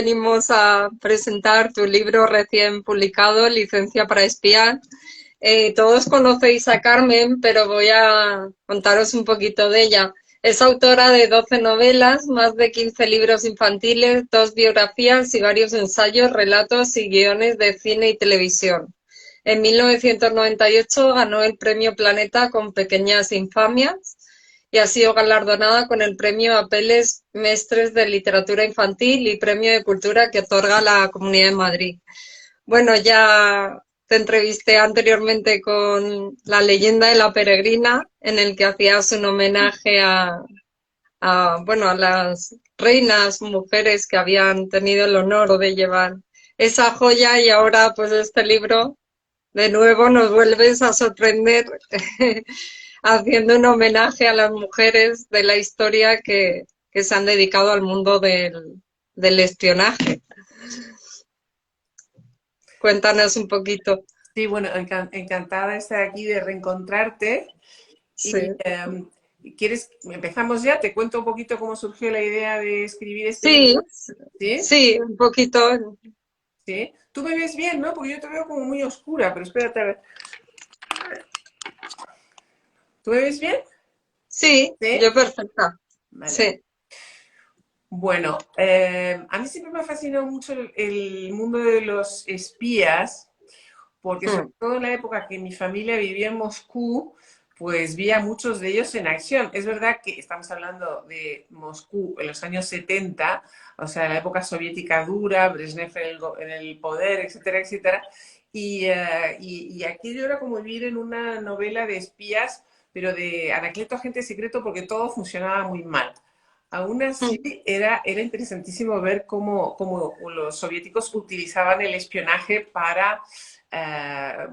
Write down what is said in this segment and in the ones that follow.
venimos a presentar tu libro recién publicado, Licencia para espiar. Todos conocéis a Carmen, pero voy a contaros un poquito de ella. Es autora de 12 novelas, más de 15 libros infantiles, 2 biografías y varios ensayos, relatos y guiones de cine y televisión. En 1998 ganó el Premio Planeta con Pequeñas infamias y ha sido galardonada con el Premio Apeles Mestres de Literatura Infantil y Premio de Cultura que otorga la Comunidad de Madrid. Bueno, ya te entrevisté anteriormente con La leyenda de la peregrina, en el que hacías un homenaje bueno, a las reinas, mujeres que habían tenido el honor de llevar esa joya, y ahora pues este libro de nuevo nos vuelves a sorprender haciendo un homenaje a las mujeres de la historia que se han dedicado al mundo del espionaje. Cuéntanos un poquito. Sí, bueno, encantada de estar aquí, de reencontrarte. Y Sí, empezamos ya, te cuento un poquito cómo surgió la idea de escribir este sí, libro, ¿sí? sí, un poquito. ¿Sí? Tú me ves bien, ¿no? Porque yo te veo como muy oscura, pero espérate a ver. ¿Tú me ves bien? Sí, ¿Sí? yo perfecta. Vale. Sí. Bueno, a mí siempre me ha fascinado mucho el mundo de los espías, porque sobre Mm, todo en la época que mi familia vivía en Moscú, pues vi a muchos de ellos en acción. Es verdad que estamos hablando de Moscú en los años 70, o sea, la época soviética dura, Brezhnev en el poder, etcétera, etcétera. Y aquello era como vivir en una novela de espías, pero de Anacleto agente secreto, porque todo funcionaba muy mal. Aún así, mm, era interesantísimo ver cómo los soviéticos utilizaban el espionaje para,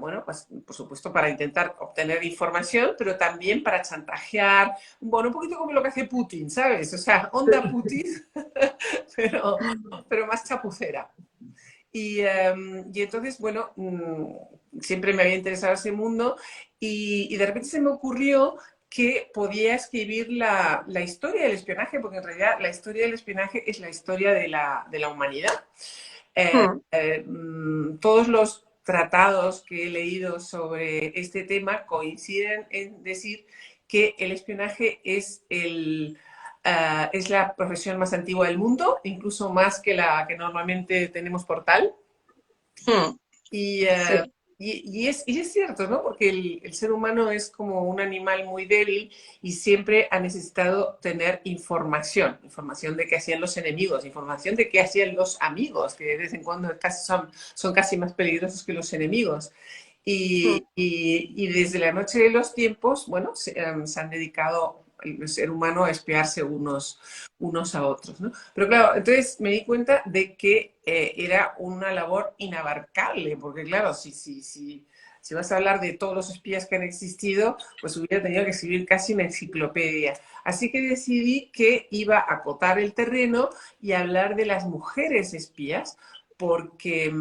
bueno, pues por supuesto para intentar obtener información, pero también para chantajear, bueno, un poquito como lo que hace Putin, ¿sabes? O sea, onda Putin, pero, pero más chapucera. Y entonces, bueno, siempre me había interesado ese mundo y de repente se me ocurrió que podía escribir la historia del espionaje, porque en realidad la historia del espionaje es la historia de la humanidad. mm, Todos los tratados que he leído sobre este tema coinciden en decir que el espionaje es la profesión más antigua del mundo, incluso más que la que normalmente tenemos por tal. mm, Y, sí, uh, y es cierto, ¿no? Porque el ser humano es como un animal muy débil y siempre ha necesitado tener información de qué hacían los enemigos, información de qué hacían los amigos, que de vez en cuando son casi más peligrosos que los enemigos. mm, Y desde la noche de los tiempos, bueno, se han dedicado el ser humano a espiarse unos a otros, ¿no? Pero claro, entonces me di cuenta de que era una labor inabarcable, porque claro, si vas a hablar de todos los espías que han existido, pues hubiera tenido que escribir casi una enciclopedia. Así que decidí que iba a acotar el terreno y hablar de las mujeres espías, porque,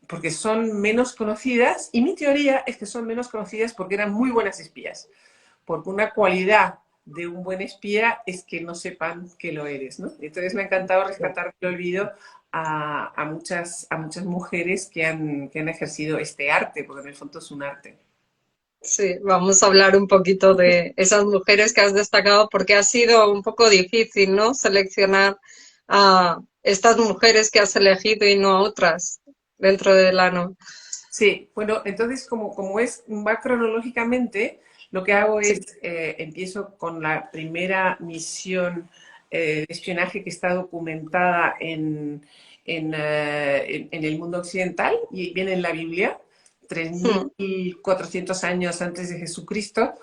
porque son menos conocidas, y mi teoría es que son menos conocidas porque eran muy buenas espías, porque una cualidad de un buen espía es que no sepan que lo eres, ¿no? Entonces me ha encantado sí. rescatar el olvido a muchas mujeres que han ejercido este arte, porque en el fondo es un arte. Sí, vamos a hablar un poquito de esas mujeres que has destacado, porque ha sido un poco difícil, ¿no? Seleccionar a estas mujeres que has elegido y no a otras dentro de la no. Sí, bueno, entonces como va cronológicamente, lo que hago Sí. es, empiezo con la primera misión de espionaje que está documentada en el mundo occidental y viene en la Biblia, tres Mm, mil cuatrocientos años antes de Jesucristo,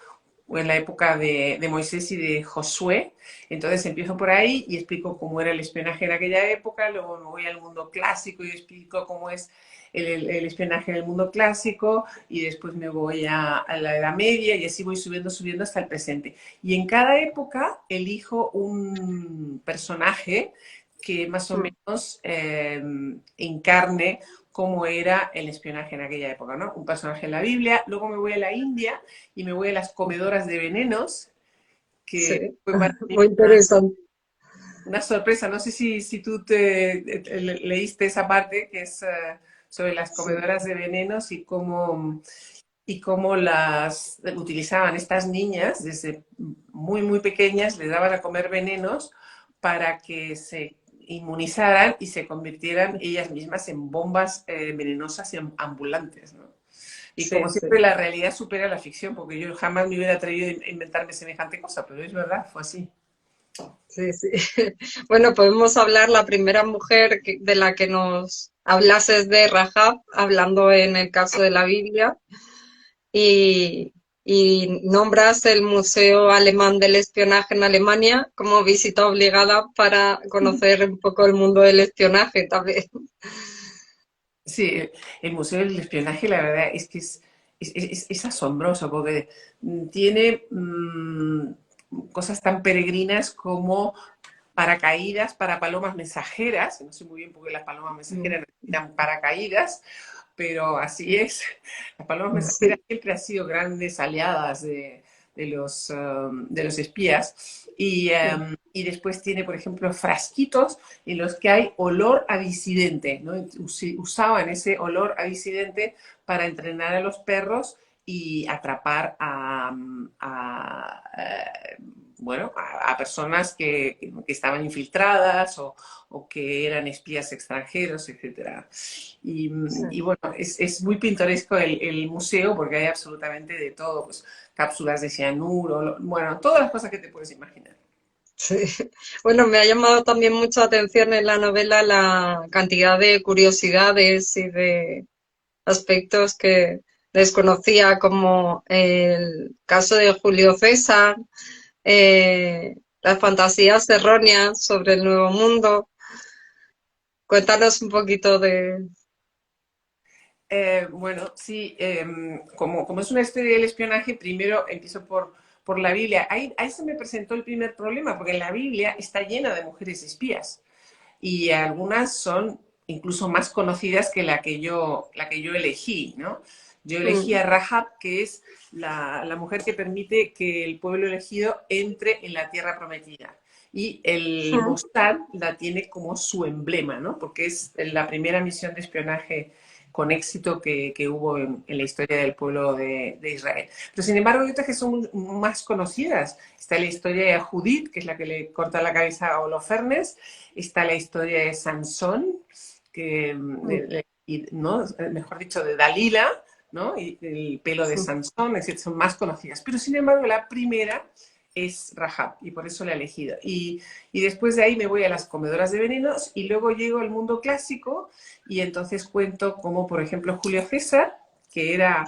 o en la época de Moisés y de Josué. Entonces empiezo por ahí y explico cómo era el espionaje en aquella época, luego me voy al mundo clásico y explico cómo es el espionaje en el mundo clásico, y después me voy a la Edad Media y así voy subiendo hasta el presente. Y en cada época elijo un personaje que más o mm. menos encarne cómo era el espionaje en aquella época, ¿no? Un personaje en la Biblia, luego me voy a la India y me voy a las comedoras de venenos, que Sí, fue para mí muy una, interesante. una sorpresa. No sé si tú leíste esa parte que es sobre las Sí, comedoras de venenos y cómo las utilizaban estas niñas desde muy, muy pequeñas, les daban a comer venenos para que se inmunizaran y se convirtieran ellas mismas en bombas venenosas y ambulantes, ¿no? Y como sí, sí. siempre, la realidad supera la ficción, porque yo jamás me hubiera atrevido a inventarme semejante cosa, pero es verdad, fue así. Sí, sí. Bueno, podemos hablar, la primera mujer de la que nos hablases de Rahab, hablando en el caso de la Biblia, y, y nombras el Museo Alemán del Espionaje en Alemania como visita obligada para conocer un poco el mundo del espionaje también. Sí, el Museo del Espionaje, la verdad es que es asombroso, porque tiene cosas tan peregrinas como paracaídas para palomas mensajeras. No sé muy bien por qué las palomas mensajeras necesitan paracaídas, pero así es. Las palomas mensajeras Sí, siempre han sido grandes aliadas de los espías. Y después tiene, por ejemplo, frasquitos en los que hay olor a disidente, ¿no? Usaban ese olor a disidente para entrenar a los perros y atrapar bueno, a personas que estaban infiltradas o que eran espías extranjeros, etcétera. sí. Y bueno, es muy pintoresco el museo porque hay absolutamente de todo, pues cápsulas de cianuro, bueno, todas las cosas que te puedes imaginar. Sí. Bueno, me ha llamado también mucha atención en la novela la cantidad de curiosidades y de aspectos que desconocía, como el caso de Julio César, las fantasías erróneas sobre el Nuevo Mundo. Cuéntanos un poquito de... Bueno, sí, como es una historia del espionaje, primero empiezo por la Biblia. Ahí se me presentó el primer problema, porque la Biblia está llena de mujeres espías y algunas son incluso más conocidas que la que yo elegí, ¿no? Yo elegí Mm, a Rahab, que es la mujer que permite que el pueblo elegido entre en la tierra prometida. Y el mm, Mossad la tiene como su emblema, ¿no? Porque es la primera misión de espionaje con éxito que hubo en la historia del pueblo de Israel. Pero sin embargo, hay otras que son más conocidas. Está la historia de Judith, que es la que le corta la cabeza a Holofernes. Está la historia de Sansón, que, mm, ¿no? Mejor dicho, de Dalila, ¿no? Y el pelo de Sansón, etcétera, son más conocidas. Pero sin embargo, la primera es Rahab y por eso la he elegido. Y después de ahí me voy a las comedoras de venenos y luego llego al mundo clásico y entonces cuento como, por ejemplo, Julio César, que era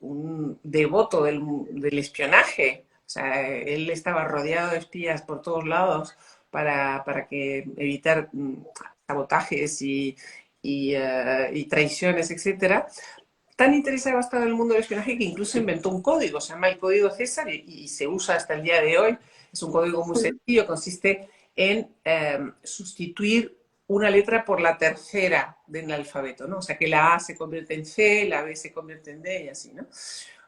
un devoto del espionaje. O sea, él estaba rodeado de espías por todos lados para que evitar sabotajes y traiciones, etcétera. Tan interesado ha estado en el mundo del espionaje que incluso inventó un código, se llama el Código César y se usa hasta el día de hoy. Es un código muy sencillo, consiste en sustituir una letra por la tercera del alfabeto, ¿no? O sea, que la A se convierte en C, la B se convierte en D y así, ¿no?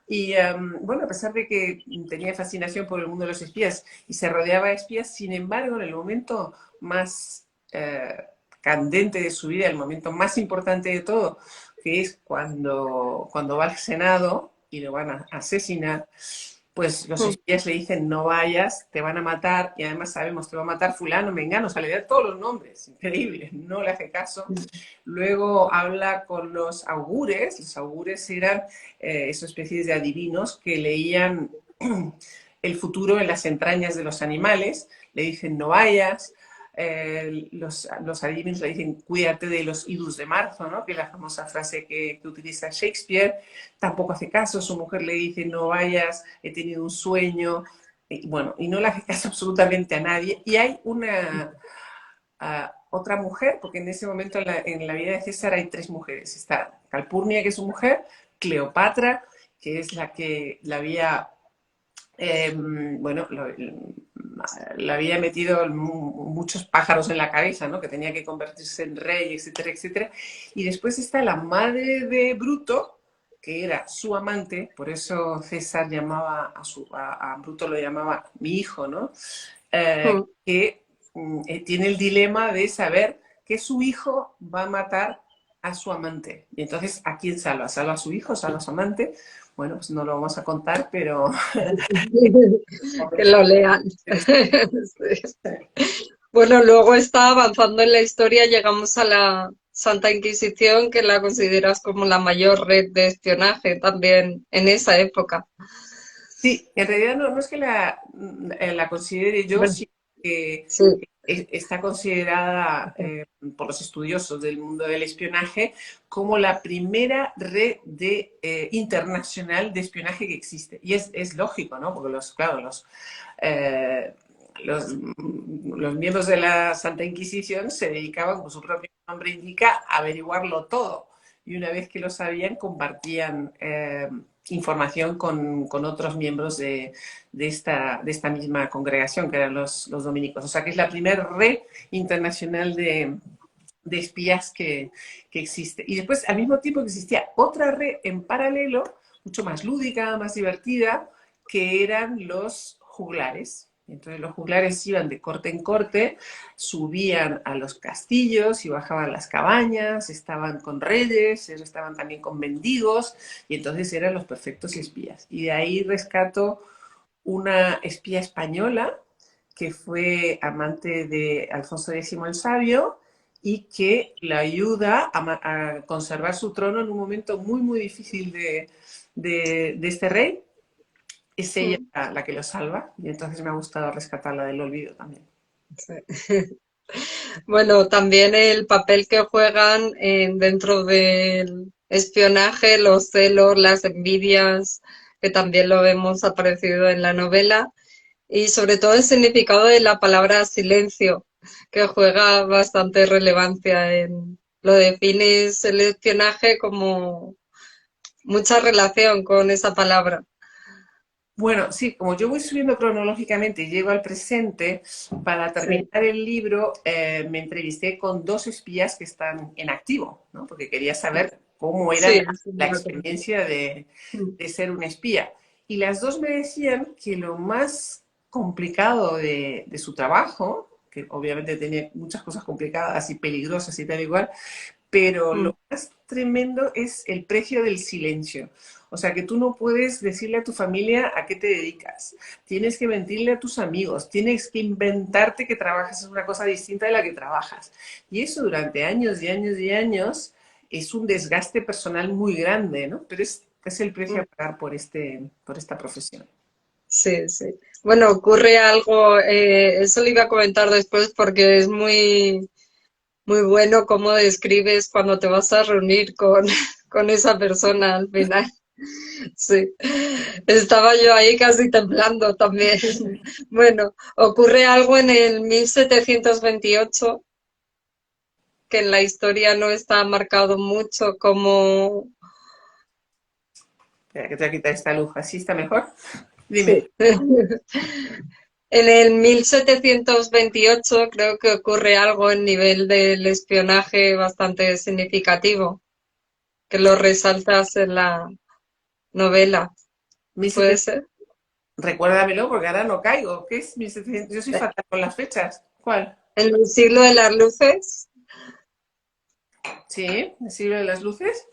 Y bueno, a pesar de que tenía fascinación por el mundo de los espías y se rodeaba de espías, sin embargo, en el momento más candente de su vida, el momento más importante de todo, que es cuando va al Senado y lo van a asesinar, pues los mm, espías le dicen no vayas, te van a matar y además sabemos te va a matar fulano, mengano, o sea, le da todos los nombres, increíble, no le hace caso. mm, Luego habla con los augures eran esas especies de adivinos que leían el futuro en las entrañas de los animales, le dicen no vayas, los adivinos le dicen cuídate de los idus de marzo, ¿no? Que es la famosa frase que utiliza Shakespeare, tampoco hace caso, su mujer le dice no vayas, he tenido un sueño, y bueno, y no le hace caso absolutamente a nadie, y hay una otra mujer, porque en ese momento en la vida de César hay tres mujeres. Está Calpurnia, que es su mujer, Cleopatra, que es la que la había, bueno, le había metido muchos pájaros en la cabeza, ¿no? Que tenía que convertirse en rey, etcétera, etcétera. Y después está la madre de Bruto, que era su amante, por eso César llamaba a Bruto lo llamaba mi hijo, ¿no? mm. Que tiene el dilema de saber que su hijo va a matar a su amante. Y entonces, ¿a quién salva? ¿Salva a su hijo? ¿Salva a su amante? Bueno, pues no lo vamos a contar, pero... Que lo lean. Sí. Bueno, luego está avanzando en la historia, llegamos a la Santa Inquisición, que la consideras como la mayor red de espionaje también en esa época. Sí, en realidad no es que la considere yo, Bueno, sino que sí, está considerada por los estudiosos del mundo del espionaje como la primera red internacional de espionaje que existe. Y es lógico, ¿no? Porque claro, eh, los miembros de la Santa Inquisición se dedicaban, como su propio nombre indica, a averiguarlo todo. Y una vez que lo sabían, compartían información con otros miembros de esta misma congregación, que eran los dominicos. O sea, que es la primera red internacional de espías que existe. Y después, al mismo tiempo que existía otra red en paralelo, mucho más lúdica, más divertida, que eran los juglares. Entonces los juglares iban de corte en corte, subían a los castillos y bajaban a las cabañas, estaban con reyes, estaban también con mendigos, y entonces eran los perfectos espías. Y de ahí rescato una espía española que fue amante de Alfonso X el Sabio y que la ayuda a conservar su trono en un momento muy, muy difícil de este rey. Es ella la que lo salva y entonces me ha gustado rescatarla del olvido también. sí. Bueno, también el papel que juegan dentro del espionaje, los celos, las envidias, que también lo vemos aparecido en la novela, y sobre todo el significado de la palabra silencio, que juega bastante relevancia lo defines el espionaje como mucha relación con esa palabra. Bueno, sí, como yo voy subiendo cronológicamente y llego al presente, para Sí, terminar el libro me entrevisté con dos espías que están en activo, ¿no? Porque quería saber cómo era sí, la experiencia de ser un espía. Y las dos me decían que lo más complicado de su trabajo, que obviamente tenía muchas cosas complicadas y peligrosas y tal igual, pero lo más tremendo es el precio del silencio. O sea, que tú no puedes decirle a tu familia a qué te dedicas. Tienes que mentirle a tus amigos. Tienes que inventarte que trabajas en una cosa distinta de la que trabajas. Y eso durante años y años y años es un desgaste personal muy grande, ¿no? Pero es el precio a pagar por esta profesión. sí, sí. Bueno, ocurre algo, eso lo iba a comentar después porque es muy bueno cómo describes cuando te vas a reunir con esa persona al final. Sí, estaba yo ahí casi temblando también. Bueno, ocurre algo en el 1728 que en la historia no está marcado mucho como... Espera, que te voy a quitar esta luz. ¿Así está mejor? Dime. Sí. En el 1728 creo que ocurre algo en nivel del espionaje bastante significativo, que lo resaltas en la novela. ¿Puede 1700. ser? Recuérdamelo porque ahora no caigo. ¿Qué es 1700? Yo soy fatal con las fechas. ¿Cuál? En el siglo de las luces, Sí, ¿me sirve de las luces?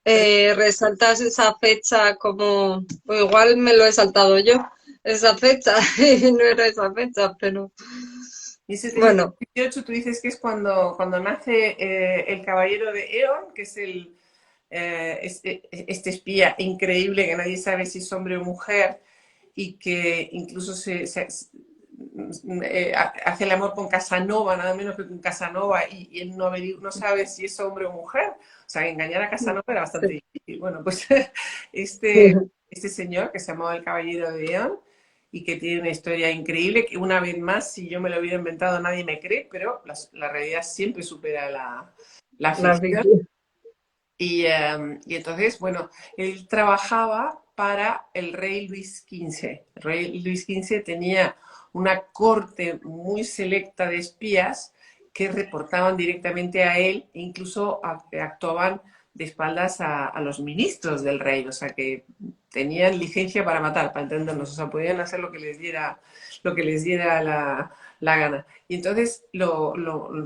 resaltas esa fecha como, o igual me lo he saltado yo, esa fecha, y no era esa fecha, pero bueno, 1718 tú dices que es cuando nace el caballero de Eon, que es este espía increíble que nadie sabe si es hombre o mujer y que incluso hace el amor con Casanova, nada menos que con Casanova, y él no sabe si es hombre o mujer. O sea, engañar a Casanova era sí. bastante difícil. Bueno, pues este señor que se llamaba el Caballero de León y que tiene una historia increíble, que una vez más, si yo me lo hubiera inventado, nadie me cree, pero la realidad siempre supera la La ficción. ficción. Y entonces, bueno, él trabajaba para el rey Luis XV. El rey Luis XV tenía una corte muy selecta de espías que reportaban directamente a él e incluso actuaban de espaldas a los ministros del rey. O sea que tenían licencia para matar, para entendernos, o sea, podían hacer lo que les diera la gana. Y entonces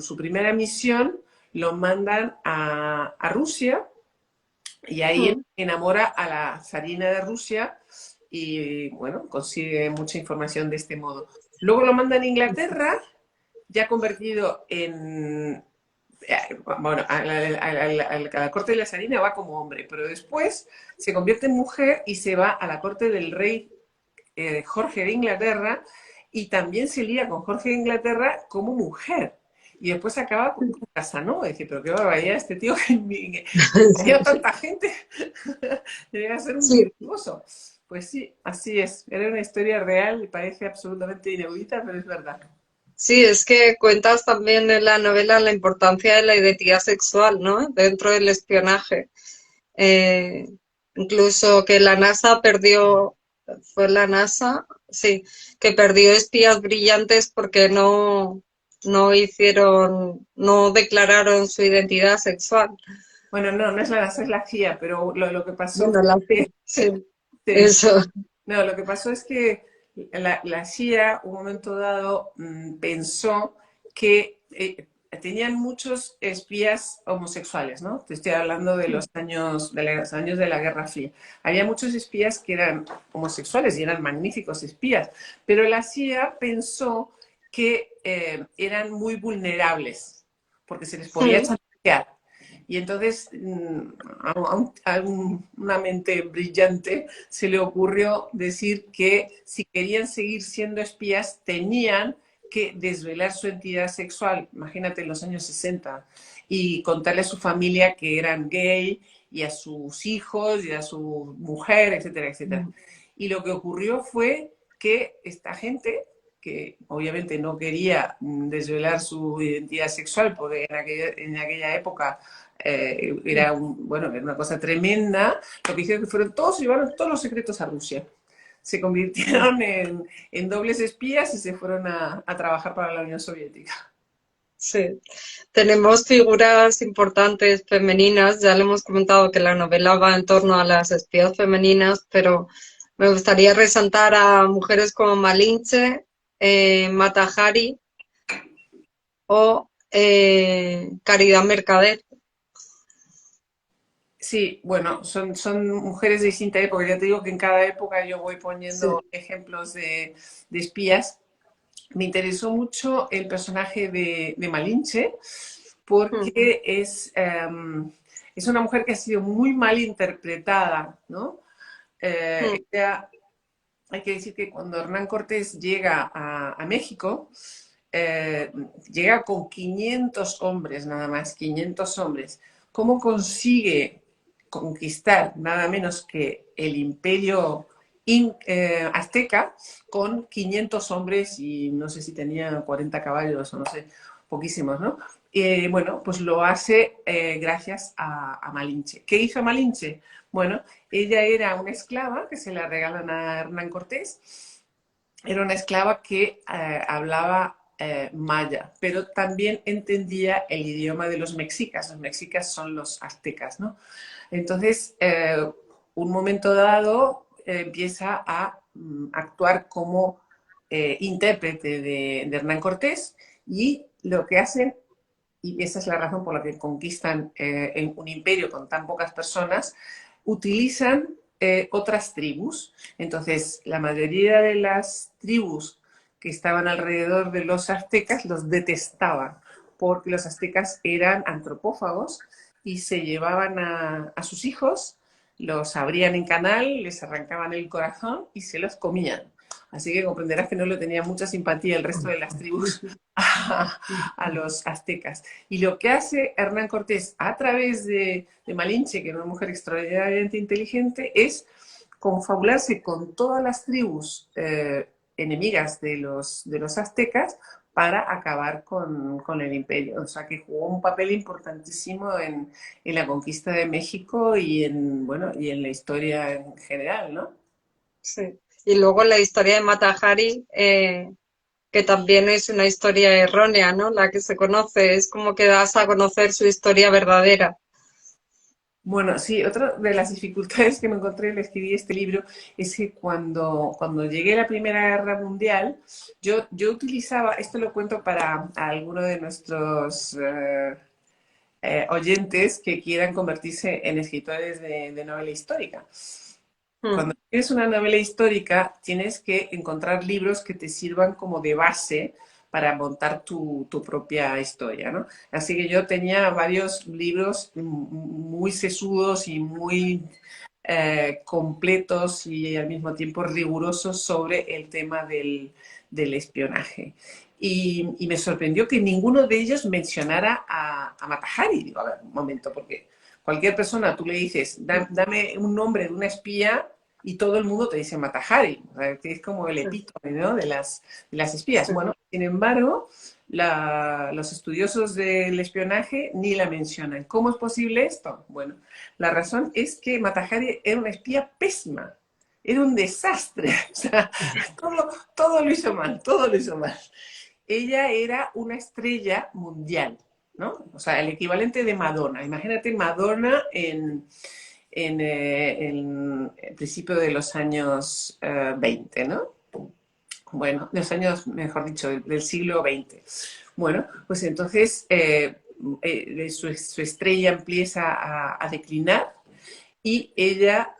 su primera misión lo mandan a Rusia y ahí Mm. enamora a la zarina de Rusia y, bueno, consigue mucha información de este modo. Luego lo mandan a Inglaterra, ya convertido en... Bueno, a la corte de la zarina va como hombre, pero después se convierte en mujer y se va a la corte del rey Jorge de Inglaterra y también se lía con Jorge de Inglaterra como mujer. Y después acaba con Casanova. Y dice, pero qué barbaridad este tío que engañó a tanta gente. Llega a ser un Sí, virtuoso. Pues sí, así es. Era una historia real y parece absolutamente inaudita, pero es verdad. sí, es que cuentas también en la novela la importancia de la identidad sexual, ¿no? Dentro del espionaje. Eh, Incluso que la NASA perdió, fue la NASA, sí, que perdió espías brillantes porque no declararon su identidad sexual. Bueno, no, no es la NASA, es la CIA, pero lo que pasó Bueno, la fue CIA, sí, que, eso, no, lo que pasó es que la CIA, un momento dado, pensó que tenían muchos espías homosexuales, ¿no? Te estoy hablando de los años de la Guerra Fría. Había muchos espías que eran homosexuales y eran magníficos espías, pero la CIA pensó que eran muy vulnerables porque se les podía chantajear. Y entonces una mente brillante se le ocurrió decir que si querían seguir siendo espías tenían que desvelar su identidad sexual, imagínate en los años 60, y contarle a su familia que eran gay y a sus hijos y a su mujer, etcétera, etcétera. Y lo que ocurrió fue que esta gente que obviamente no quería desvelar su identidad sexual, porque en aquella época bueno, era una cosa tremenda. Lo que hicieron que fueron todos, llevaron todos los secretos a Rusia. Se convirtieron en dobles espías y se fueron a trabajar para la Unión Soviética. sí. Tenemos figuras importantes femeninas, ya le hemos comentado que la novela va en torno a las espías femeninas, pero me gustaría resaltar a mujeres como Malinche, Mata Hari o Caridad Mercader. Sí, bueno, son mujeres de distinta época. Ya te digo que en cada época yo voy Sí. poniendo ejemplos de espías. Me interesó mucho el personaje de Malinche Mm, porque es una mujer que ha sido muy mal interpretada, ¿no? mm, Ella, hay que decir que cuando Hernán Cortés llega a México, eh, llega con 500 hombres, nada más, 500 hombres. ¿Cómo consigue conquistar nada menos que el imperio azteca con 500 hombres y no sé si tenía 40 caballos o no sé, poquísimos, ¿no? Bueno, pues lo hace gracias a Malinche. ¿Qué hizo Malinche? Bueno, ella era una esclava que se la regalan a Hernán Cortés. Era una esclava que hablaba maya, pero también entendía el idioma de los mexicas. Los mexicas son los aztecas, ¿no? Entonces, un momento dado empieza a actuar como intérprete de Hernán Cortés y lo que hacen, y esa es la razón por la que conquistan en un imperio con tan pocas personas, utilizan otras tribus. Entonces, la mayoría de las tribus que estaban alrededor de los aztecas los detestaban, porque los aztecas eran antropófagos y se llevaban a sus hijos, los abrían en canal, les arrancaban el corazón y se los comían. Así que comprenderás que no le tenía mucha simpatía el resto de las tribus a los aztecas. Y lo que hace Hernán Cortés a través de Malinche, que era una mujer extraordinariamente inteligente, es confabularse con todas las tribus enemigas de los aztecas para acabar con el imperio. O sea, que jugó un papel importantísimo en la conquista de México bueno, y en la historia en general, ¿no? sí. Y luego la historia de Mata Hari, que también es una historia errónea, ¿no? La que se conoce, es como que das a conocer su historia verdadera. Bueno, sí, otra de las dificultades que me encontré al escribir este libro es que cuando llegué a la Primera Guerra Mundial, yo utilizaba, esto lo cuento para alguno de nuestros oyentes que quieran convertirse en escritores de novela histórica. Mm, Cuando tienes una novela histórica, tienes que encontrar libros que te sirvan como de base para montar tu propia historia, ¿no? Así que yo tenía varios libros muy sesudos y muy completos y al mismo tiempo rigurosos sobre el tema del espionaje. Y me sorprendió que ninguno de ellos mencionara a Mata Hari. Digo, a ver, un momento, porque cualquier persona, tú le dices, dame un nombre de una espía y todo el mundo te dice Mata Hari, o sea, que es como el sí, epítome, ¿no? de las espías. sí. Bueno, sin embargo, los estudiosos del espionaje ni la mencionan. ¿Cómo es posible esto? Bueno, la razón es que Mata Hari era una espía pésima, era un desastre, o sea, todo lo hizo mal, todo lo hizo mal. Ella era una estrella mundial, ¿no? O sea, el equivalente de Madonna. Imagínate Madonna en el principio de los años 20, ¿no? Bueno, de los años, mejor dicho, del siglo XX. Bueno, pues entonces su estrella empieza a declinar y ella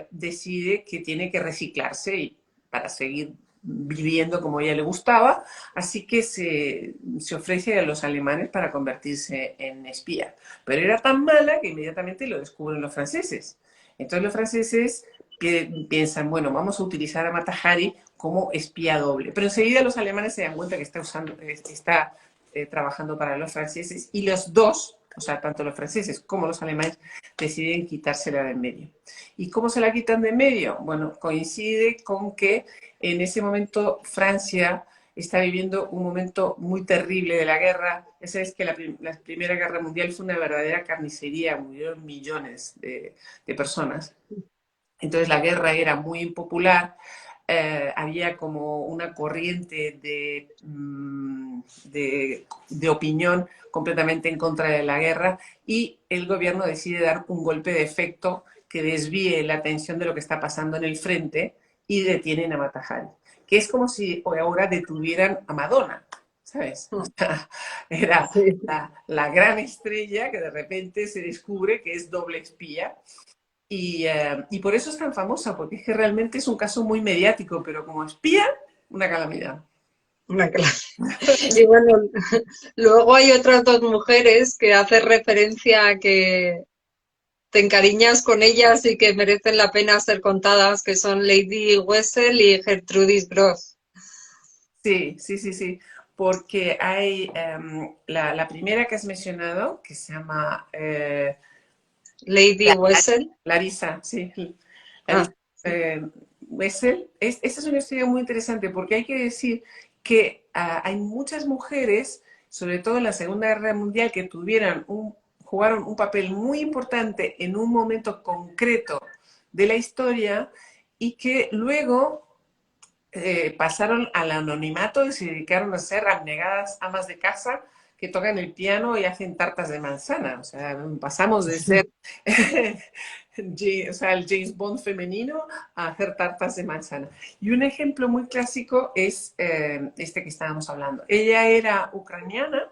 decide que tiene que reciclarse y para seguir viviendo como a ella le gustaba, así que se ofrece a los alemanes para convertirse en espía. Pero era tan mala que inmediatamente lo descubren los franceses. Entonces los franceses piensan, bueno, vamos a utilizar a Mata Hari como espía doble. Pero enseguida los alemanes se dan cuenta que está trabajando para los franceses y los dos, o sea, tanto los franceses como los alemanes, deciden quitársela de en medio. ¿Y cómo se la quitan de en medio? Bueno, coincide con que en ese momento Francia está viviendo un momento muy terrible de la guerra. Ya sabes que la Primera Guerra Mundial fue una verdadera carnicería, murieron millones de personas. Entonces la guerra era muy impopular, había como una corriente de opinión completamente en contra de la guerra y el gobierno decide dar un golpe de efecto que desvíe la atención de lo que está pasando en el frente y detienen a Mata Hari, que es como si ahora detuvieran a Madonna, ¿sabes? O Mm, sea, era sí. la gran estrella que de repente se descubre que es doble espía y por eso es tan famosa, porque es que realmente es un caso muy mediático, pero como espía, una calamidad. Una clase. Y bueno, luego hay otras dos mujeres que hacen referencia a que te encariñas con ellas y que merecen la pena ser contadas, que son Lady Wessel y Gertrudis Gross. Sí, sí, sí, sí, porque hay la primera que has mencionado, que se llama Lady Wessel. Larisa, sí, Ah, Larisa Wessel. Esta es una historia muy interesante porque hay que decir que hay muchas mujeres, sobre todo en la Segunda Guerra Mundial, que jugaron un papel muy importante en un momento concreto de la historia y que luego pasaron al anonimato y se dedicaron a ser abnegadas amas de casa que tocan el piano y hacen tartas de manzana. O sea, pasamos de ser o sea, el James Bond femenino a hacer tartas de manzana. Y un ejemplo muy clásico es este que estábamos hablando. Ella era ucraniana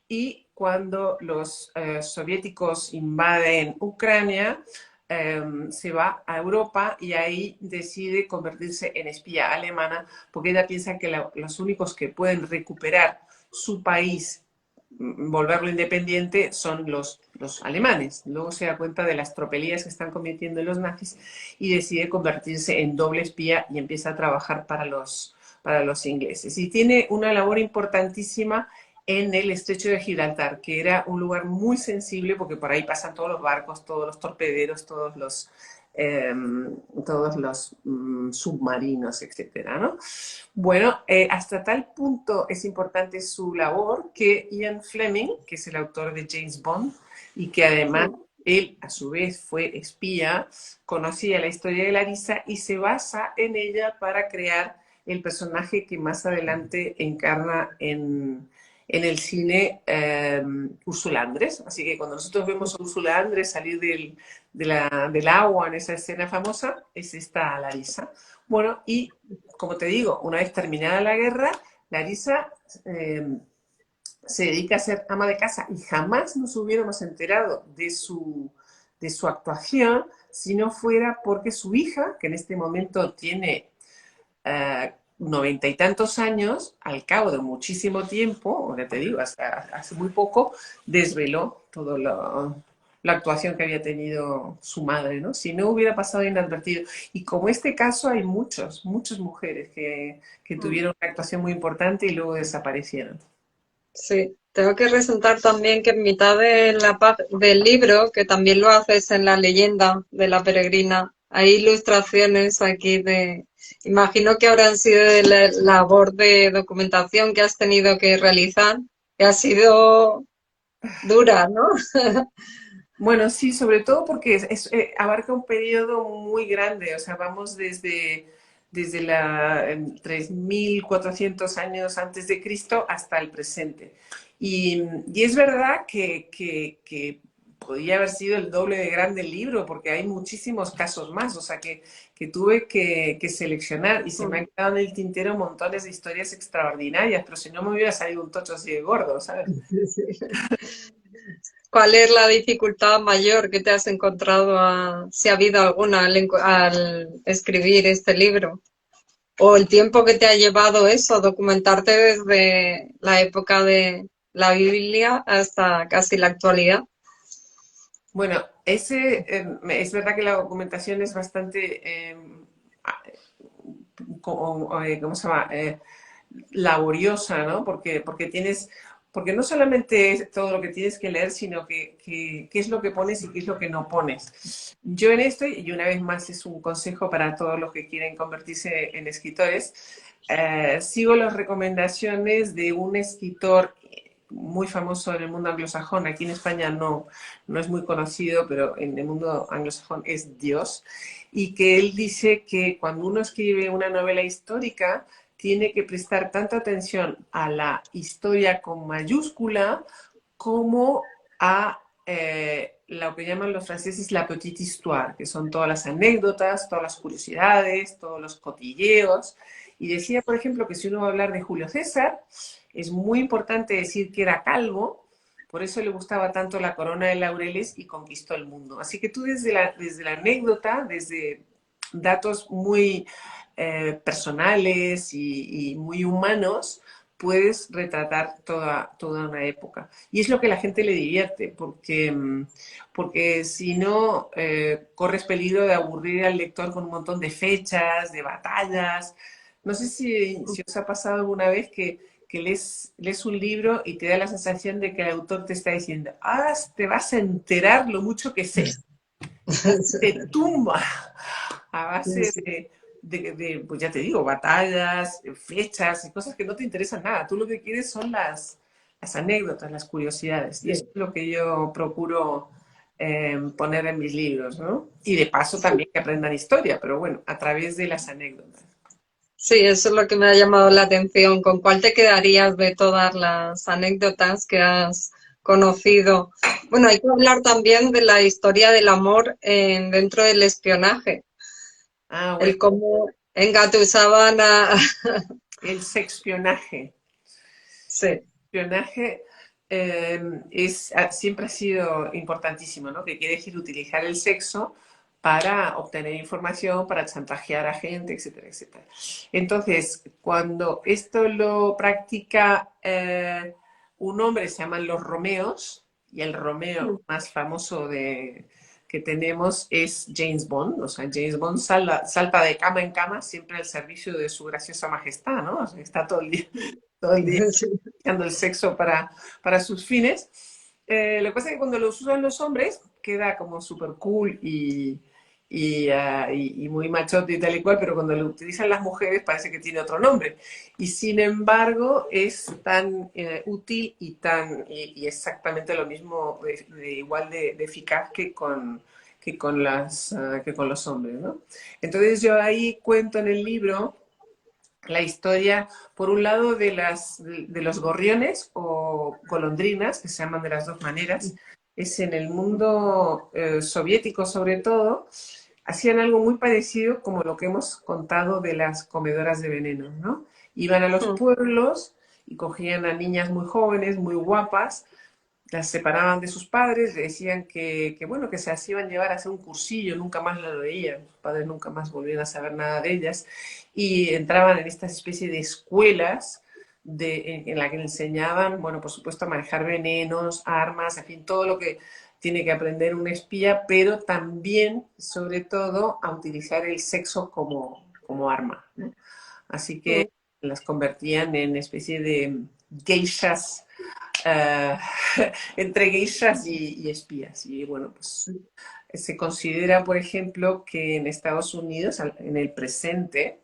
y cuando los soviéticos invaden Ucrania, se va a Europa y ahí decide convertirse en espía alemana porque ella piensa que los únicos que pueden recuperar su país, volverlo independiente, son los alemanes. Luego se da cuenta de las tropelías que están cometiendo los nazis y decide convertirse en doble espía y empieza a trabajar para los ingleses. Y tiene una labor importantísima en el estrecho de Gibraltar, que era un lugar muy sensible porque por ahí pasan todos los barcos, todos los torpederos, eh, todos los submarinos, etcétera, ¿no? Bueno, hasta tal punto es importante su labor que Ian Fleming, que es el autor de James Bond y que además él a su vez fue espía, conocía la historia de Larissa y se basa en ella para crear el personaje que más adelante encarna en el cine Ursula Andrés. Así que cuando nosotros vemos a Ursula Andrés salir del agua en esa escena famosa, es esta Larisa. Bueno, y como te digo, una vez terminada la guerra, Larisa se dedica a ser ama de casa y jamás nos hubiéramos enterado de su actuación si no fuera porque su hija, que en este momento tiene 90 y tantos años, al cabo de muchísimo tiempo, ya te digo, hasta hace muy poco, desveló toda la actuación que había tenido su madre, ¿no? Si no hubiera pasado inadvertido. Y como este caso hay muchas mujeres que tuvieron una actuación muy importante y luego desaparecieron. Sí, tengo que resaltar también que en mitad de del libro, que también lo haces en la leyenda de la peregrina, hay ilustraciones aquí de, imagino que habrán sido de la labor de documentación que has tenido que realizar, que ha sido dura, ¿no? Bueno, sí, sobre todo porque abarca un periodo muy grande, o sea, vamos desde 3400 años antes de Cristo hasta el presente. Y es verdad que podía haber sido el doble de grande el libro, porque hay muchísimos casos más, o sea, que tuve que seleccionar y se me han quedado en el tintero montones de historias extraordinarias, pero si no me hubiera salido un tocho así de gordo, ¿sabes? ¿Cuál es la dificultad mayor que te has encontrado, si ha habido alguna al escribir este libro? ¿O el tiempo que te ha llevado eso, documentarte desde la época de la Biblia hasta casi la actualidad? Bueno, es verdad que la documentación es bastante, ¿cómo se llama? Laboriosa, ¿no? Porque no solamente es todo lo que tienes que leer, sino qué es lo que pones y qué es lo que no pones. Yo en esto, y una vez más es un consejo para todos los que quieren convertirse en escritores, sigo las recomendaciones de un escritor muy famoso en el mundo anglosajón. Aquí en España no es muy conocido, pero en el mundo anglosajón es Dios. Y que él dice que cuando uno escribe una novela histórica, tiene que prestar tanta atención a la historia con mayúscula como a lo que llaman los franceses la petite histoire, que son todas las anécdotas, todas las curiosidades, todos los cotilleos. Y decía, por ejemplo, que si uno va a hablar de Julio César, es muy importante decir que era calvo, por eso le gustaba tanto la corona de laureles y conquistó el mundo. Así que tú desde la anécdota, desde datos muy personales y muy humanos, puedes retratar toda una época. Y es lo que a la gente le divierte, porque si no, corres peligro de aburrir al lector con un montón de fechas, de batallas. No sé si os ha pasado alguna vez que lees un libro y te da la sensación de que el autor te está diciendo, te vas a enterar lo mucho que sé. Y te tumba a Sí, base sí. pues ya te digo, batallas, fechas y cosas que no te interesan nada. Tú lo que quieres son las anécdotas, las curiosidades. Y eso es lo que yo procuro poner en mis libros, ¿no? Y de paso Sí. también que aprendan historia, pero bueno, a través de las anécdotas. Sí, eso es lo que me ha llamado la atención. ¿Con cuál te quedarías de todas las anécdotas que has conocido? Bueno, hay que hablar también de la historia del amor dentro del espionaje, Ah, bueno, el cómo engatusaban a... el sexpionaje. Sí, Espionaje siempre ha sido importantísimo, ¿no? Que quiere decir utilizar el sexo para obtener información, para chantajear a gente, etcétera, etcétera. Entonces, cuando esto lo practica un hombre, se llaman los Romeos, y el Romeo más famoso que tenemos es James Bond. O sea, James Bond salta de cama en cama siempre al servicio de su graciosa majestad, ¿no? O sea, está todo el día sí, usando el sexo para sus fines. Lo que pasa es que cuando los usan los hombres queda como súper cool y muy machote y tal y cual, pero cuando lo utilizan las mujeres parece que tiene otro nombre. Y sin embargo es tan útil y exactamente lo mismo, igual de eficaz que con los hombres, ¿no? Entonces yo ahí cuento en el libro la historia, por un lado, de los gorriones o golondrinas, que se llaman de las dos maneras, es en el mundo soviético sobre todo, hacían algo muy parecido como lo que hemos contado de las comedoras de veneno, ¿no? Iban a los Mm, pueblos y cogían a niñas muy jóvenes, muy guapas, las separaban de sus padres, le decían bueno, que se las iban a llevar a hacer un cursillo, nunca más las veían, sus padres nunca más volvían a saber nada de ellas, y entraban en esta especie de escuelas en la que le enseñaban, bueno, por supuesto, a manejar venenos, armas, en fin, todo lo que tiene que aprender un espía, pero también, sobre todo, a utilizar el sexo como arma, ¿no? Así que mm. las convertían en especie de geishas, eh, entre geishas y espías. Y bueno, pues se considera, por ejemplo, que en Estados Unidos, en el presente,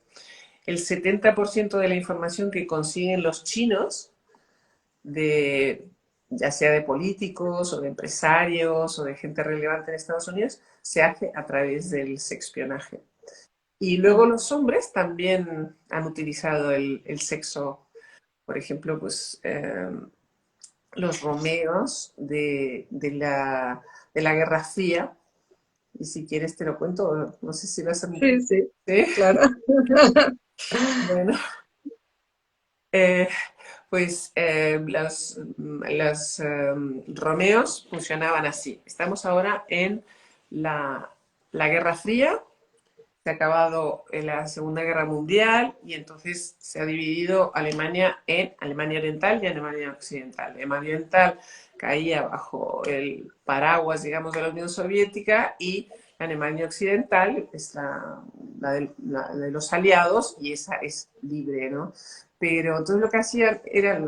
el 70% de la información que consiguen los chinos, de, ya sea de políticos o de empresarios o de gente relevante en Estados Unidos, se hace a través del sexpionaje. Y luego Mm. los hombres también han utilizado el sexo, por ejemplo, pues los romeos de la Guerra Fría. Y si quieres te lo cuento, no sé si vas a... Sí, sí, ¿Sí? claro. Bueno, eh, pues los romeos funcionaban así. Estamos ahora en la, la Guerra Fría, se ha acabado la Segunda Guerra Mundial y entonces se ha dividido Alemania en Alemania Oriental y Alemania Occidental. Alemania Oriental caía bajo el paraguas, digamos, de la Unión Soviética y la Alemania Occidental es la de los aliados y esa es libre, ¿no? Pero entonces lo que hacían eran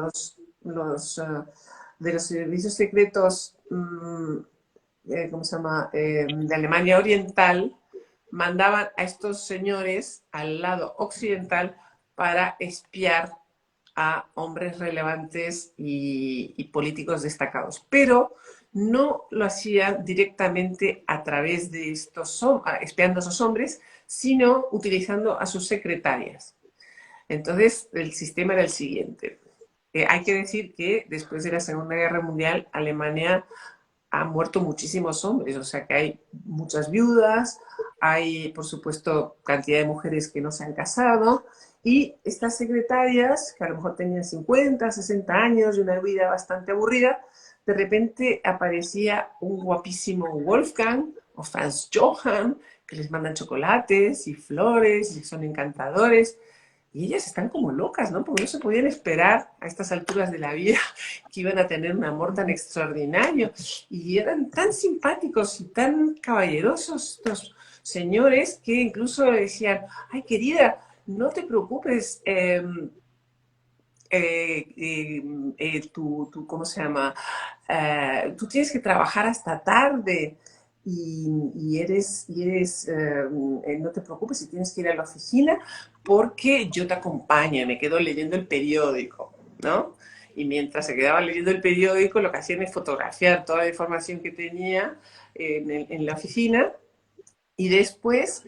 de los servicios secretos, ¿cómo se llama? De Alemania Oriental, mandaban a estos señores al lado occidental para espiar a hombres relevantes y políticos destacados. Pero no lo hacían directamente a través de espiando a esos hombres, sino utilizando a sus secretarias. Entonces, el sistema era el siguiente. Hay que decir que después de la Segunda Guerra Mundial, Alemania han muerto muchísimos hombres, o sea que hay muchas viudas, hay por supuesto cantidad de mujeres que no se han casado y estas secretarias, que a lo mejor tenían 50, 60 años y una vida bastante aburrida, de repente aparecía un guapísimo Wolfgang o Franz Johann que les mandan chocolates y flores y son encantadores. Y ellas están como locas, ¿no? Porque no se podían esperar a estas alturas de la vida que iban a tener un amor tan extraordinario. Y eran tan simpáticos y tan caballerosos estos señores que incluso decían, ay querida, no te preocupes, ¿cómo se llama? Tú tienes que trabajar hasta tarde y no te preocupes si tienes que ir a la oficina porque yo te acompaño y me quedo leyendo el periódico, ¿no? Y mientras se quedaba leyendo el periódico, lo que hacían es fotografiar toda la información que tenía en la oficina y después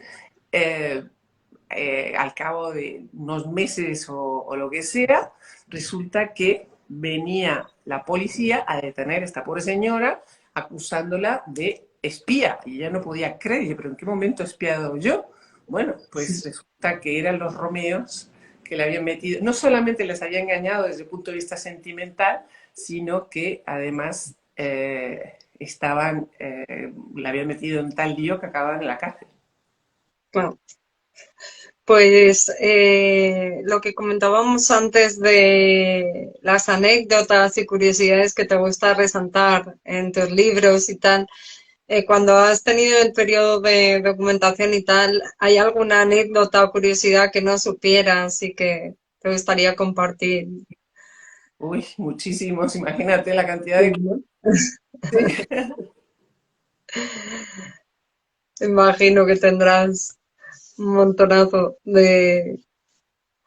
eh, al cabo de unos meses o lo que sea, resulta que venía la policía a detener a esta pobre señora acusándola de espía. Y ella no podía creer, pero ¿en qué momento he espiado yo? Bueno, pues resulta que eran los romeos que le habían metido, no solamente les había engañado desde el punto de vista sentimental, sino que además la habían metido en tal lío que acababan en la cárcel. Bueno, pues lo que comentábamos antes de las anécdotas y curiosidades que te gusta resaltar en tus libros y tal, cuando has tenido el periodo de documentación y tal, ¿hay alguna anécdota o curiosidad que no supieras y que te gustaría compartir? Uy, muchísimos, imagínate la cantidad Sí, de... ¿no? Imagino que tendrás un montonazo de...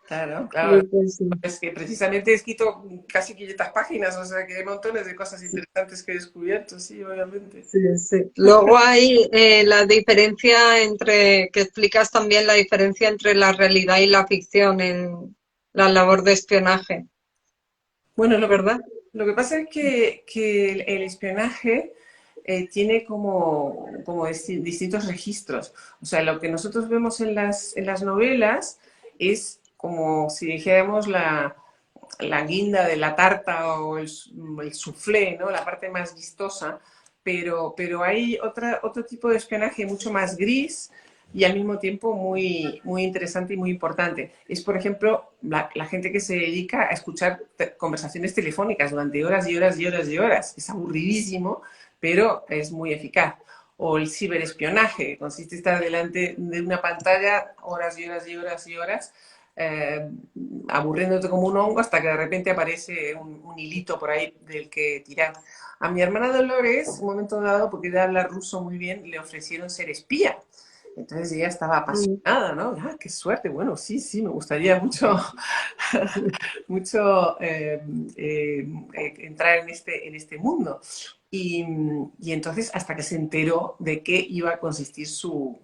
Claro, Sí, claro. pues sí. Es que precisamente he escrito casi 500 páginas, o sea que hay montones de cosas interesantes que he descubierto, sí, obviamente. Sí, sí. Luego hay la diferencia entre, que explicas también la diferencia entre la realidad y la ficción en la labor de espionaje, Bueno, ¿verdad? lo que pasa es que el espionaje tiene como distintos registros. O sea, lo que nosotros vemos en las novelas es como si dijéramos la guinda de la tarta o el soufflé, ¿no? La parte más vistosa, pero hay otro tipo de espionaje mucho más gris y al mismo tiempo muy interesante y muy importante. Es, por ejemplo, la gente que se dedica a escuchar conversaciones telefónicas durante horas y horas y horas y horas. Es aburridísimo, pero es muy eficaz. O el ciberespionaje, que consiste en estar delante de una pantalla horas y horas y horas y horas eh, aburriéndote como un hongo hasta que de repente aparece un hilito por ahí del que tirar. A mi hermana Dolores, un momento dado, porque ella habla ruso muy bien, le ofrecieron ser espía. Entonces ella estaba Mm. apasionada, ¿no? Ah, qué suerte. Bueno, sí, sí, me gustaría mucho, mucho entrar en este mundo. Y entonces hasta que se enteró de qué iba a consistir su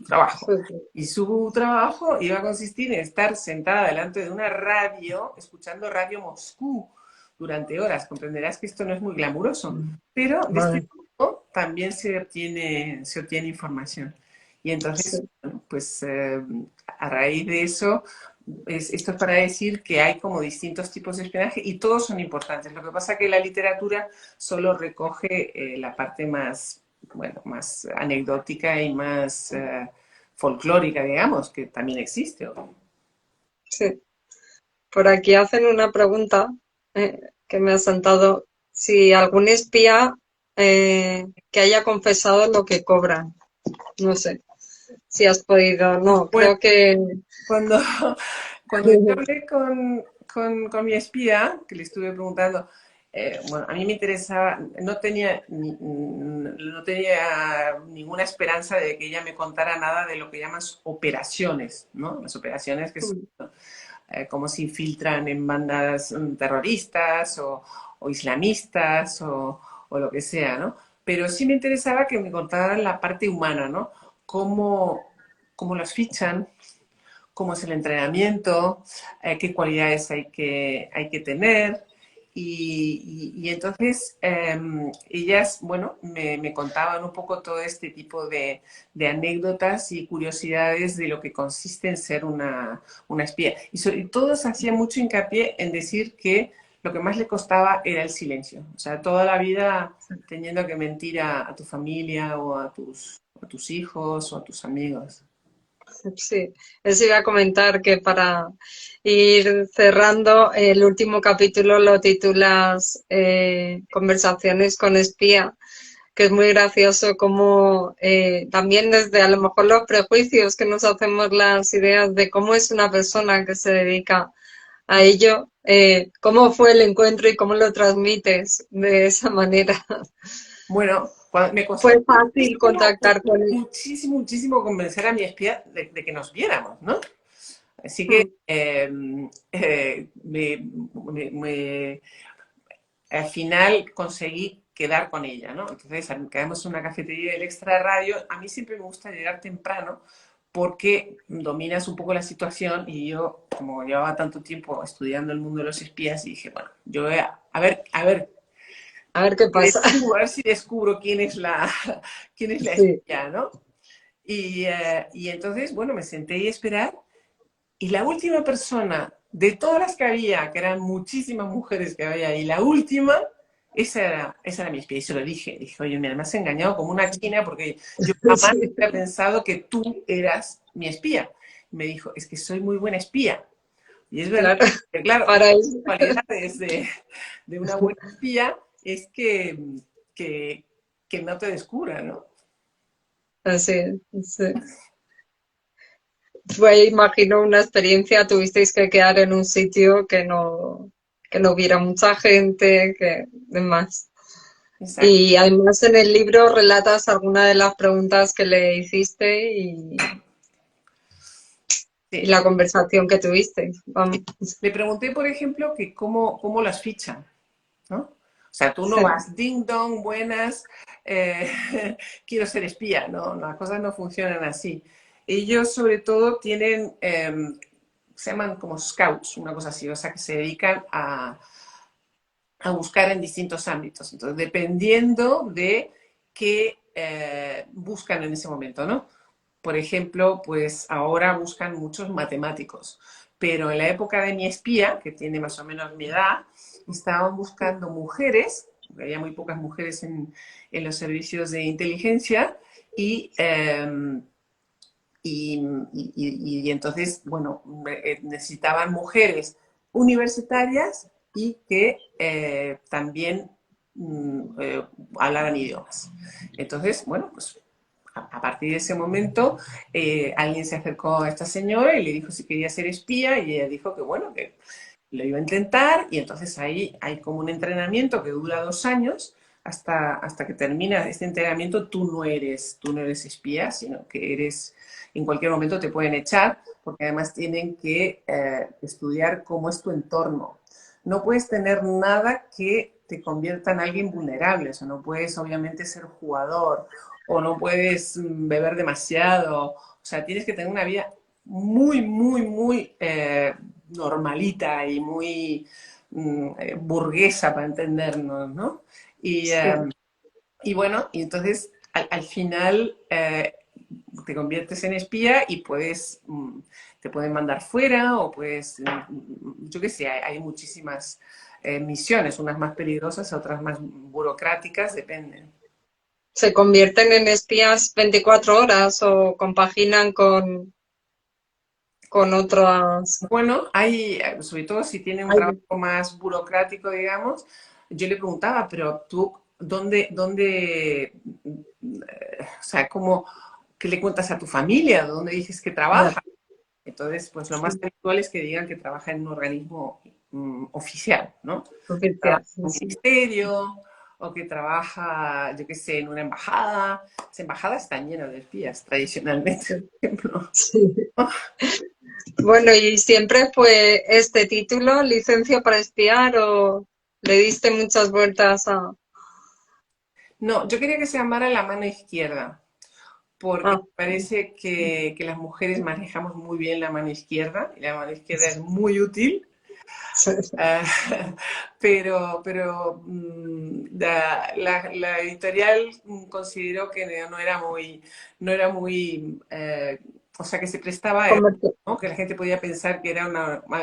trabajo. Sí, sí. Y su trabajo iba a consistir en estar sentada delante de una radio, escuchando Radio Moscú durante horas. Comprenderás que esto no es muy glamuroso, Mm. pero de este Vale, modo también se obtiene información. Y entonces, sí, bueno, pues a raíz de eso, esto es para decir que hay como distintos tipos de espionaje y todos son importantes. Lo que pasa es que la literatura solo recoge la parte más, bueno, más anecdótica y más folclórica, digamos, que también existe. sí. Por aquí hacen una pregunta que me ha saltado. Si algún espía que haya confesado lo que cobra. No sé si has podido. No, Bueno, creo que. cuando, cuando yo hablé con mi espía, que le estuve preguntando, bueno, a mí me interesaba, no tenía ninguna esperanza de que ella me contara nada de lo que llamas operaciones, ¿no? Las operaciones que son cómo se infiltran en bandas terroristas o islamistas o lo que sea, ¿no? Pero sí me interesaba que me contaran la parte humana, ¿no? Cómo los fichan, cómo es el entrenamiento, qué cualidades hay que tener. Y entonces ellas, bueno, me contaban un poco todo este tipo de anécdotas y curiosidades de lo que consiste en ser una espía. Y todos hacían mucho hincapié en decir que lo que más le costaba era el silencio. O sea, toda la vida teniendo que mentir a tu familia o a tus hijos o a tus amigos. Sí, eso iba a comentar que para ir cerrando, el último capítulo lo titulas Conversaciones con espía, que es muy gracioso como también desde a lo mejor los prejuicios que nos hacemos las ideas de cómo es una persona que se dedica a ello, cómo fue el encuentro y cómo lo transmites de esa manera. Bueno, me costó Fue fácil muchísimo, contactar con él. muchísimo, muchísimo convencer a mi espía de que nos viéramos, ¿no? Así que Mm, eh, me- me- al final conseguí quedar con ella, ¿no? Entonces quedamos en una cafetería del Extra Radio. A mí siempre me gusta llegar temprano porque dominas un poco la situación y yo, como llevaba tanto tiempo estudiando el mundo de los espías, dije, bueno, yo voy a ver a ver qué pasa. a ver si descubro quién es la Sí. espía, ¿no? Y entonces, bueno, me senté ahí a esperar y la última persona de todas las que había, que eran muchísimas mujeres que había, y la última, esa era mi espía. Y se lo dije, oye, me has engañado como una china porque yo jamás Sí, hubiera pensado que tú eras mi espía. Y me dijo, es que soy muy buena espía. Y es verdad, claro, que claro, una para de eso. las cualidades de una buena espía es que, que no te descubra, ¿no? Así es, sí. Fue, imagino, una experiencia, tuvisteis que quedar en un sitio que no hubiera mucha gente, que demás. Exacto. Y además en el libro relatas alguna de las preguntas que le hiciste y y Sí. la conversación que tuviste. Vamos. Le pregunté, por ejemplo, que cómo las fichan, ¿no? O sea, tú no Sí, vas ding dong, buenas, eh, quiero ser espía, ¿no? Las cosas no funcionan así. Ellos sobre todo tienen, se llaman como scouts, una cosa así, o sea, que se dedican a buscar en distintos ámbitos. Entonces, dependiendo de qué buscan en ese momento, ¿no? Por ejemplo, pues ahora buscan muchos matemáticos, pero en la época de mi espía, que tiene más o menos mi edad, estaban buscando mujeres, porque había muy pocas mujeres en los servicios de inteligencia, y, y entonces, bueno, necesitaban mujeres universitarias y que también hablaran idiomas. Entonces, bueno, pues a partir de ese momento, alguien se acercó a esta señora y le dijo si quería ser espía y ella dijo que bueno, que lo iba a intentar y entonces ahí hay como un entrenamiento que dura 2 años hasta que termina este entrenamiento. Tú no eres espía, sino que eres, en cualquier momento te pueden echar porque además tienen que estudiar cómo es tu entorno. No puedes tener nada que te convierta en alguien vulnerable, o sea, no puedes obviamente ser jugador o no puedes beber demasiado, o sea, tienes que tener una vida muy, muy, muy normalita y muy burguesa para entendernos, ¿no? Y, sí. eh, y bueno, y entonces al final te conviertes en espía y te pueden mandar fuera o puedes, yo qué sé, hay muchísimas misiones, unas más peligrosas, otras más burocráticas, dependen. ¿Se convierten en espías 24 horas o compaginan con otras? Bueno, hay, sobre todo si tiene un Ay, trabajo más burocrático, digamos, yo le preguntaba, pero tú, o sea, qué le cuentas a tu familia? ¿Dónde dices que ya, trabaja? Entonces, pues lo más sí, habitual es que digan que trabaja en un organismo oficial, ¿no? oficial, Trabaja en un sí. ministerio o que trabaja, yo qué sé, en una embajada. Las embajadas están llenas de espías, tradicionalmente, Sí, por ejemplo. sí. Bueno, ¿y siempre fue este título, licencia para espiar, o le diste muchas vueltas a... No, yo quería que se llamara La mano izquierda, porque Ah, me parece que las mujeres manejamos muy bien la mano izquierda, y la mano izquierda es muy útil, sí, ah, pero la editorial consideró que no era muy, o sea, que se prestaba a error, comercio. ¿no? Que la gente podía pensar que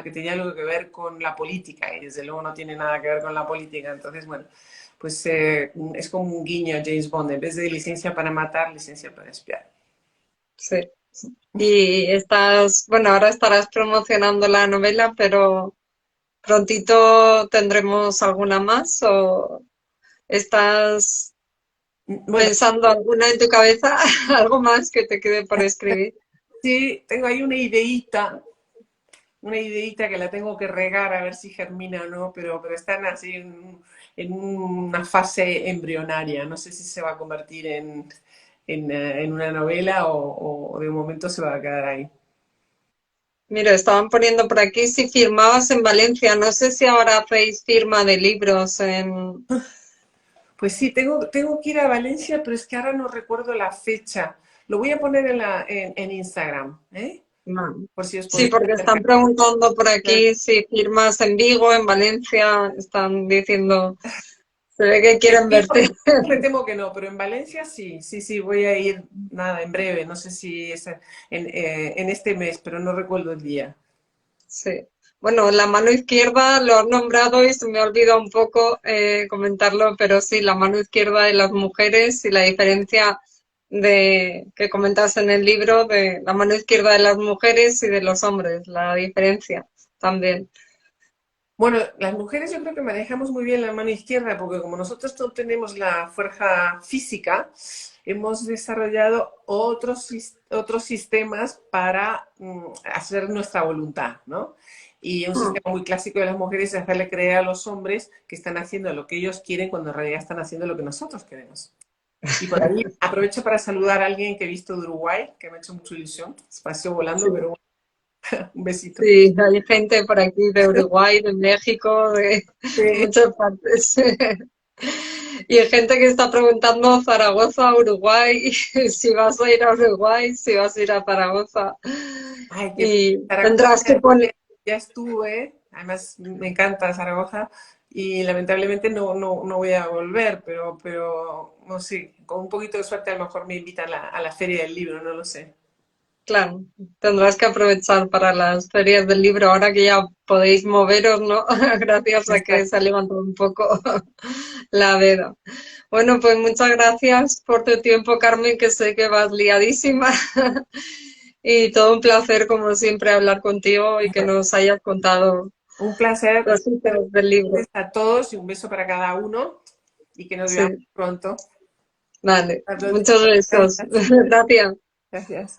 que tenía algo que ver con la política, y desde luego no tiene nada que ver con la política. Entonces, bueno, pues es como un guiño a James Bond, en vez de licencia para matar, licencia para espiar. Sí. Y estás, bueno, ahora estarás promocionando la novela, pero prontito tendremos alguna más, o estás Bueno, pensando alguna en tu cabeza, algo más que te quede por escribir. sí, tengo ahí una ideita que la tengo que regar a ver si germina o no, pero están así en una fase embrionaria. No sé si se va a convertir en una novela o de momento se va a quedar ahí. Mira, estaban poniendo por aquí si firmabas en Valencia. No sé si ahora hacéis firma de libros en... Pues sí, tengo que ir a Valencia, pero es que ahora no recuerdo la fecha. Lo voy a poner en Instagram, ¿eh? No. Por si os Sí, podéis porque están acercar. preguntando por aquí si firmas en Vigo, en Valencia. Están diciendo, se ve que quieren verte. Me temo que no, pero en Valencia sí, sí, sí, voy a ir, nada, en breve, no sé si es en este mes, pero no recuerdo el día. Sí. Bueno, la mano izquierda lo has nombrado y se me ha olvidado un poco comentarlo, pero sí, la mano izquierda de las mujeres y la diferencia de que comentas en el libro de la mano izquierda de las mujeres y de los hombres, la diferencia también. Bueno, las mujeres yo creo que manejamos muy bien la mano izquierda porque como nosotros no tenemos la fuerza física, hemos desarrollado otros sistemas para hacer nuestra voluntad, ¿no? Y un Mm. sistema muy clásico de las mujeres es hacerle creer a los hombres que están haciendo lo que ellos quieren cuando en realidad están haciendo lo que nosotros queremos. Y por ahí aprovecho para saludar a alguien que he visto de Uruguay, que me ha hecho mucha ilusión. Se pasó volando, Sí. pero bueno. Un besito. Sí, hay gente por aquí de Uruguay, de México, de Sí. muchas partes. Y hay gente que está preguntando Zaragoza, Uruguay, si vas a ir a Uruguay, si vas a ir a Zaragoza. Ay, que Y Zaragoza tendrás que poner, ya estuve, además me encanta Zaragoza y lamentablemente no voy a volver, pero no sé, con un poquito de suerte a lo mejor me invitan a la feria del libro, no lo sé. claro, tendrás que aprovechar para las ferias del libro, ahora que ya podéis moveros, ¿no? Gracias a que se ha levantado un poco la veda. Bueno, pues muchas gracias por tu tiempo, Carmen, que sé que vas liadísima. Y todo un placer, como siempre, hablar contigo y que nos hayas contado Un placer cositas del libro. a todos y un beso para cada uno y que nos veamos Sí, pronto. vale. Hasta pronto. Muchos besos. Gracias. Gracias. Gracias.